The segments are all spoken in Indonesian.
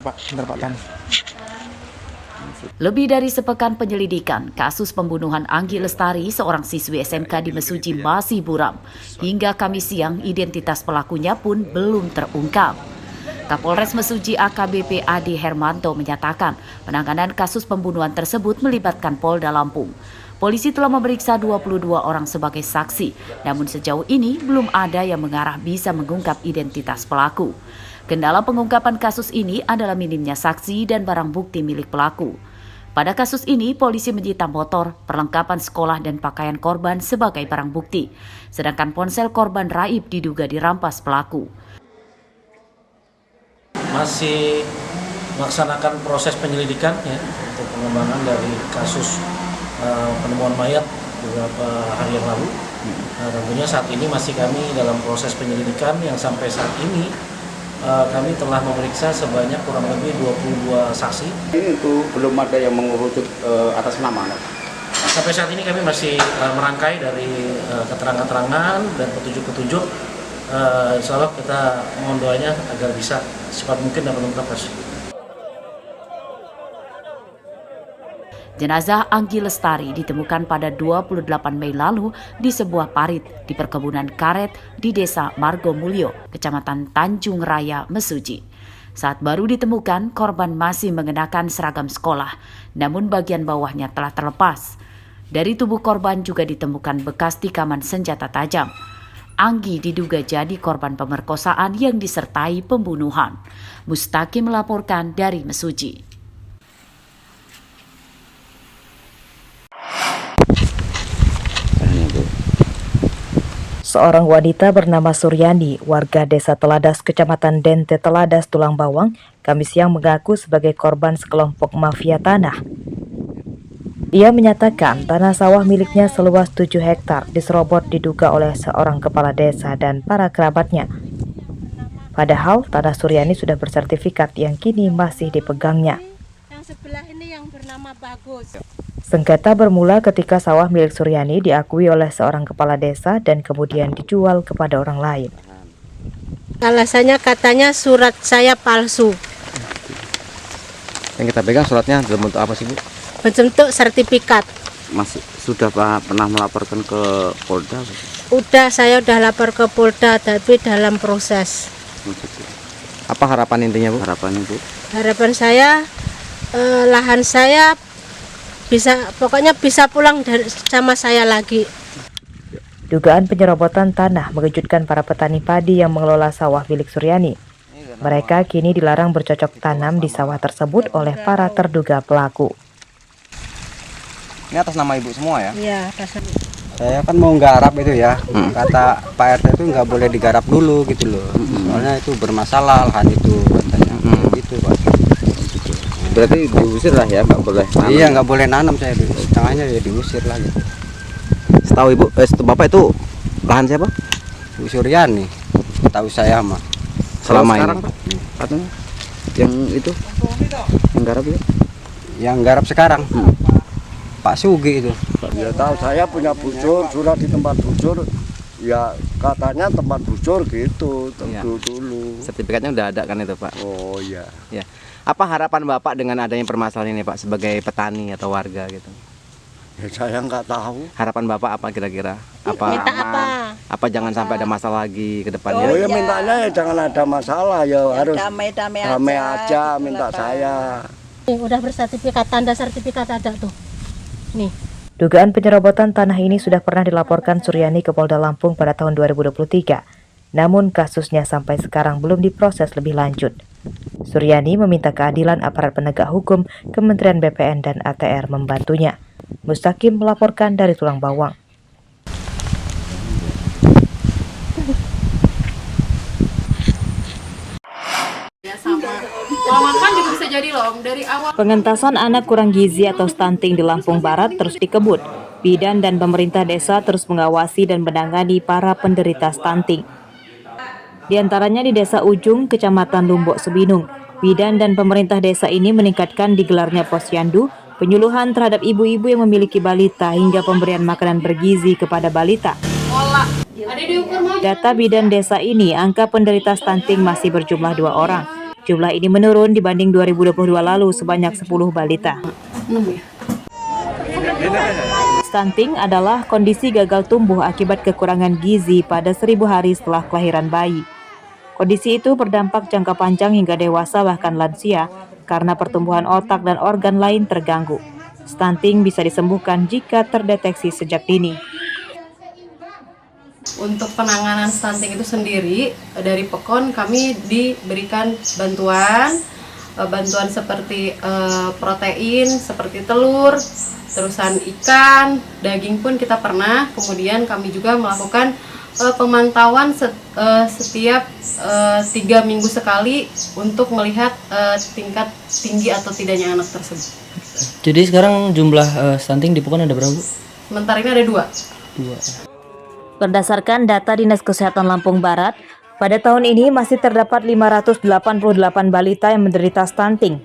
Pak, bentar Pak Tan. Lebih dari sepekan penyelidikan, kasus pembunuhan Anggi Lestari, seorang siswi SMK di Mesuji masih buram. Hingga Kamis siang, identitas pelakunya pun belum terungkap. Kapolres Mesuji AKBP Adi Hermanto menyatakan penanganan kasus pembunuhan tersebut melibatkan Polda Lampung. Polisi telah memeriksa 22 orang sebagai saksi, namun sejauh ini belum ada yang mengarah bisa mengungkap identitas pelaku. Kendala pengungkapan kasus ini adalah minimnya saksi dan barang bukti milik pelaku. Pada kasus ini, polisi menyita motor, perlengkapan sekolah dan pakaian korban sebagai barang bukti. Sedangkan ponsel korban raib diduga dirampas pelaku. Masih melaksanakan proses penyelidikan ya, untuk pengembangan dari kasus penemuan mayat beberapa hari yang lalu. Nah, tentunya saat ini masih kami dalam proses penyelidikan yang sampai saat ini kami telah memeriksa sebanyak kurang lebih 22 saksi. Ini itu belum ada yang mengerucut atas nama. Sampai saat ini kami masih merangkai dari keterangan-keterangan dan petunjuk-petunjuk. Insya Allah kita mohon doanya agar bisa secepat mungkin dapat mengungkap kasus. Jenazah Anggi Lestari ditemukan pada 28 Mei lalu di sebuah parit di perkebunan karet di Desa Margomulyo, Kecamatan Tanjung Raya, Mesuji. Saat baru ditemukan, korban masih mengenakan seragam sekolah, namun bagian bawahnya telah terlepas. Dari tubuh korban juga ditemukan bekas tikaman senjata tajam. Anggi diduga jadi korban pemerkosaan yang disertai pembunuhan. Mustaqim melaporkan dari Mesuji. Seorang wanita bernama Suryani, warga Desa Teladas, Kecamatan Dente Teladas, Tulang Bawang, Kamis siang mengaku sebagai korban sekelompok mafia tanah. Ia menyatakan tanah sawah miliknya seluas 7 hektar diserobot diduga oleh seorang kepala desa dan para kerabatnya. Padahal tanah Suryani sudah bersertifikat yang kini masih dipegangnya. Yang sebelah ini yang bernama Bagus. Sengketa bermula ketika sawah milik Suryani diakui oleh seorang kepala desa dan kemudian dijual kepada orang lain. Alasannya katanya surat saya palsu. Yang kita pegang suratnya dalam bentuk apa sih Bu? Bentuk sertifikat. Masih sudah pernah melaporkan ke Polda? Saya udah lapor ke Polda tapi dalam proses. Apa harapan intinya Bu? Harapannya Bu? Harapan saya lahan saya pokoknya bisa pulang sama saya lagi. Dugaan penyerobotan tanah mengejutkan para petani padi yang mengelola sawah milik Suryani. Mereka kini dilarang bercocok tanam di sawah tersebut oleh para terduga pelaku. Ini atas nama Ibu semua ya? Iya, atas nama. Saya kan mau nggarap itu ya, kata Pak RT itu nggak boleh digarap dulu gitu loh. Soalnya itu bermasalah lahan itu katanya. Gitu Pak. Berarti diusir lah ya, nggak boleh nanam. Iya, nggak boleh nanam saya, setengahnya ya diusir lah gitu. Setahu Ibu, Bapak itu lahan siapa? Bu Suryani, tahu saya mah. Selama sekarang, ini Pak? Katanya yang itu, yang garap itu? Yang garap sekarang, Pak Sugi itu. Ya tahu, saya punya bujur, surat di tempat bujur. Ya katanya tempat bujur gitu, tentu dulu. Sertifikatnya udah ada kan itu Pak? Oh iya. Ya. Apa harapan Bapak dengan adanya permasalahan ini Pak sebagai petani atau warga gitu? Ya saya nggak tahu. Harapan Bapak apa kira-kira? Minta apa? Apa jangan sampai ada masalah lagi ke depannya? Oh ya mintanya ya jangan ada masalah ya, harus damai aja minta saya. Udah bersertifikat, tanda sertifikat ada tuh. Nih. Dugaan penyerobotan tanah ini sudah pernah dilaporkan Suryani ke Polda Lampung pada tahun 2023. Namun kasusnya sampai sekarang belum diproses lebih lanjut. Suryani meminta keadilan aparat penegak hukum, Kementerian BPN dan ATR membantunya. Mustaqim melaporkan dari Tulang Bawang. Pengentasan anak kurang gizi atau stunting di Lampung Barat terus dikebut. Bidan dan pemerintah desa terus mengawasi dan menangani para penderita stunting. Di antaranya di Desa Ujung, Kecamatan Lumbok Sebinung. Bidan dan pemerintah desa ini meningkatkan digelarnya posyandu, penyuluhan terhadap ibu-ibu yang memiliki balita hingga pemberian makanan bergizi kepada balita. Data bidan desa ini, angka penderita stunting masih berjumlah 2 orang. Jumlah ini menurun dibanding 2022 lalu sebanyak 10 balita. Stunting adalah kondisi gagal tumbuh akibat kekurangan gizi pada 1000 hari setelah kelahiran bayi. Kondisi itu berdampak jangka panjang hingga dewasa bahkan lansia karena pertumbuhan otak dan organ lain terganggu. Stunting bisa disembuhkan jika terdeteksi sejak dini. Untuk penanganan stunting itu sendiri, dari PEKON kami diberikan bantuan seperti protein, seperti telur, terusan ikan, daging pun kita pernah. Kemudian kami juga melakukan pemantauan setiap 3 minggu sekali untuk melihat tingkat tinggi atau tidaknya anak tersebut. Jadi sekarang jumlah stunting di PEKON ada berapa, Bu? Sementara ini ada 2. Berdasarkan data Dinas Kesehatan Lampung Barat, pada tahun ini masih terdapat 588 balita yang menderita stunting.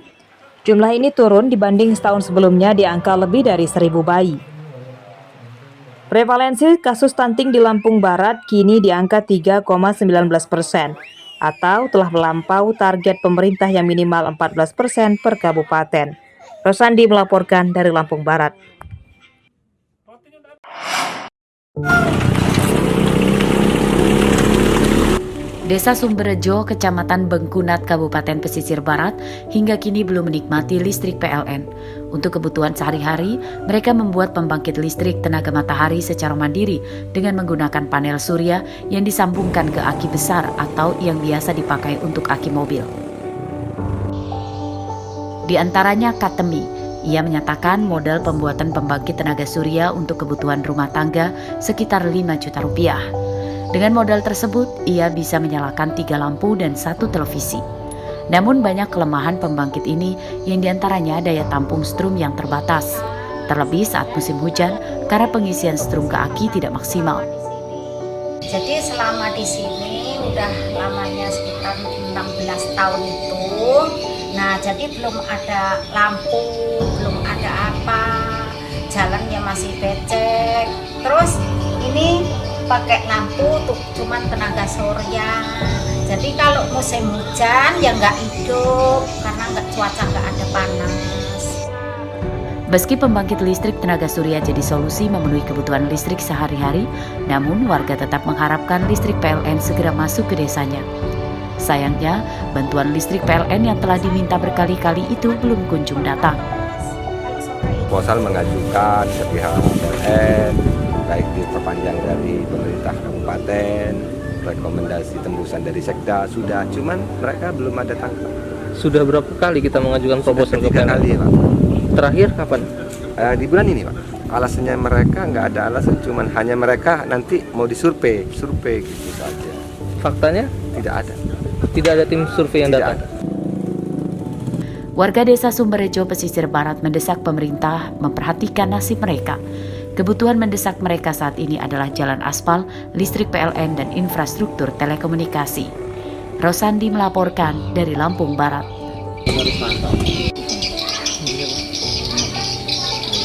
Jumlah ini turun dibanding setahun sebelumnya di angka lebih dari 1000 bayi. Prevalensi kasus stunting di Lampung Barat kini di angka 3,19% atau telah melampaui target pemerintah yang minimal 14% per kabupaten. Rosandi melaporkan dari Lampung Barat. Desa Sumberjo, Kecamatan Bengkunat, Kabupaten Pesisir Barat, hingga kini belum menikmati listrik PLN. Untuk kebutuhan sehari-hari, mereka membuat pembangkit listrik tenaga matahari secara mandiri dengan menggunakan panel surya yang disambungkan ke aki besar atau yang biasa dipakai untuk aki mobil. Di antaranya Katemi. Ia menyatakan modal pembuatan pembangkit tenaga surya untuk kebutuhan rumah tangga sekitar 5 juta rupiah. Dengan modal tersebut, ia bisa menyalakan 3 lampu dan 1 televisi. Namun banyak kelemahan pembangkit ini yang diantaranya daya tampung strum yang terbatas. Terlebih saat musim hujan karena pengisian strum ke aki tidak maksimal. Jadi selama di sini udah lamanya sekitar 16 tahun itu. Nah, jadi belum ada lampu, belum ada apa, jalannya masih becek. Terus ini pakai lampu tuh cuman tenaga surya. Jadi kalau musim hujan ya nggak hidup karena cuaca nggak ada panas. Meski pembangkit listrik tenaga surya jadi solusi memenuhi kebutuhan listrik sehari-hari, namun warga tetap mengharapkan listrik PLN segera masuk ke desanya. Sayangnya, bantuan listrik PLN yang telah diminta berkali-kali itu belum kunjung datang. Proposal mengajukan ke pihak PLN, baik diperpanjang dari pemerintah kabupaten, rekomendasi tembusan dari Sekda sudah, cuman mereka belum ada tanggapan. Sudah berapa kali kita mengajukan proposal ke PLN? 3 kali, Pak. Terakhir kapan? Di bulan ini, Pak. Alasannya mereka nggak ada alasan, cuman hanya mereka nanti mau survei gitu saja. Faktanya? Tidak ada. Tidak ada tim survei yang datang? Ada. Warga Desa Sumberjo, Pesisir Barat mendesak pemerintah memperhatikan nasib mereka. Kebutuhan mendesak mereka saat ini adalah jalan aspal, listrik PLN, dan infrastruktur telekomunikasi. Rosandi melaporkan dari Lampung Barat.